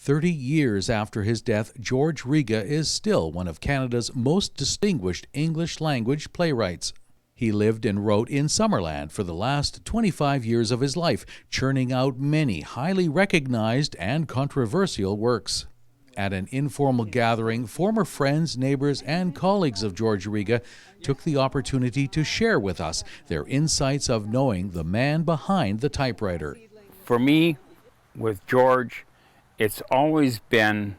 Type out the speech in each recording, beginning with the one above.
30 years after his death, George Ryga is still one of Canada's most distinguished English-language playwrights. He lived and wrote in Summerland for the last 25 years of his life, churning out many highly recognized and controversial works. At an informal gathering, former friends, neighbors, and colleagues of George Ryga took the opportunity to share with us their insights of knowing the man behind the typewriter. For me, with George, it's always been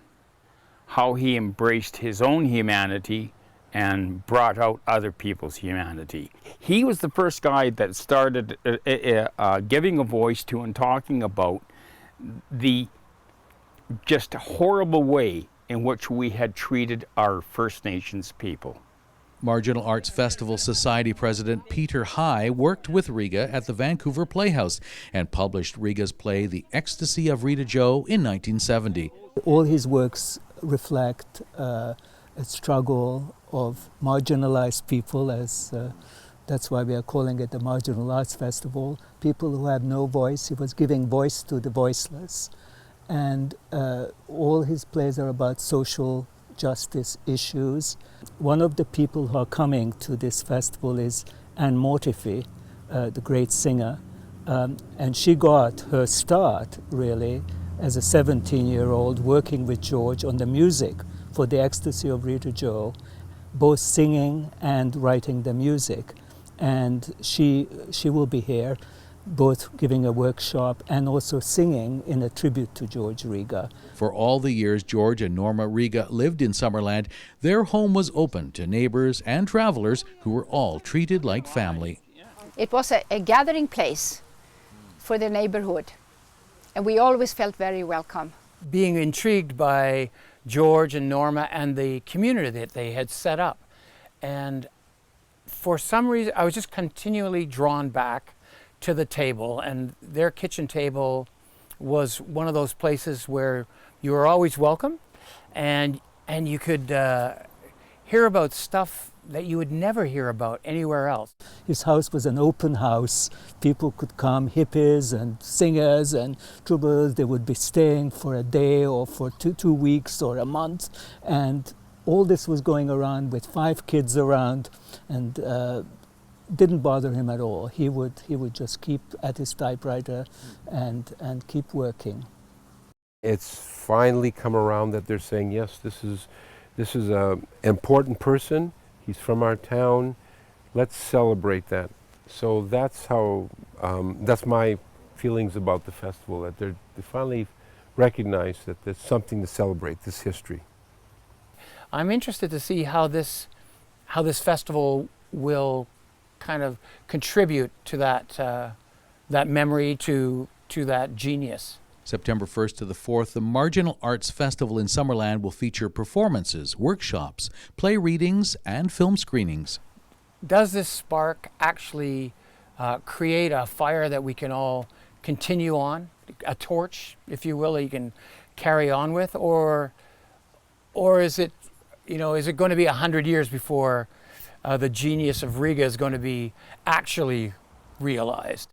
how he embraced his own humanity and brought out other people's humanity. He was the first guy that started giving a voice to and talking about the just horrible way in which we had treated our First Nations people. Marginal Arts Festival Society President Peter High worked with Riga at the Vancouver Playhouse and published Riga's play The Ecstasy of Rita Joe in 1970. All his works reflect a struggle of marginalized people, that's why we are calling it the Marginal Arts Festival, people who have no voice. He was giving voice to the voiceless. And all his plays are about social justice issues. One of the people who are coming to this festival is Anne Mortifee, the great singer, and she got her start really as a 17-year-old working with George on the music for The Ecstasy of Rita Joe, both singing and writing the music. And she will be here, both giving a workshop and also singing in a tribute to George Ryga. For all the years George and Norma Ryga lived in Summerland, their home was open to neighbors and travelers who were all treated like family. It was a gathering place for the neighborhood, and we always felt very welcome. Being intrigued by George and Norma and the community that they had set up. And for some reason, I was just continually drawn back to the table, and their kitchen table was one of those places where you were always welcome, and you could hear about stuff that you would never hear about anywhere else. His house was an open house. People could come, hippies and singers and troubadours. They would be staying for a day or for two weeks or a month, and all this was going around with 5 kids around, and didn't bother him at all. He would just keep at his typewriter and keep working. It's finally come around that they're saying, yes, this is an important person. He's from our town. Let's celebrate that. So that's how that's my feelings about the festival. That they finally recognize that there's something to celebrate, this history. I'm interested to see how this festival will kind of contribute to that memory, to that genius. September 1st to the 4th, the Marginal Arts Festival in Summerland will feature performances, workshops, play readings, and film screenings. Does this spark actually create a fire that we can all continue on, a torch, if you will, that you can carry on with, or is it, is it going to be 100 years before the genius of Riga is going to be actually realized?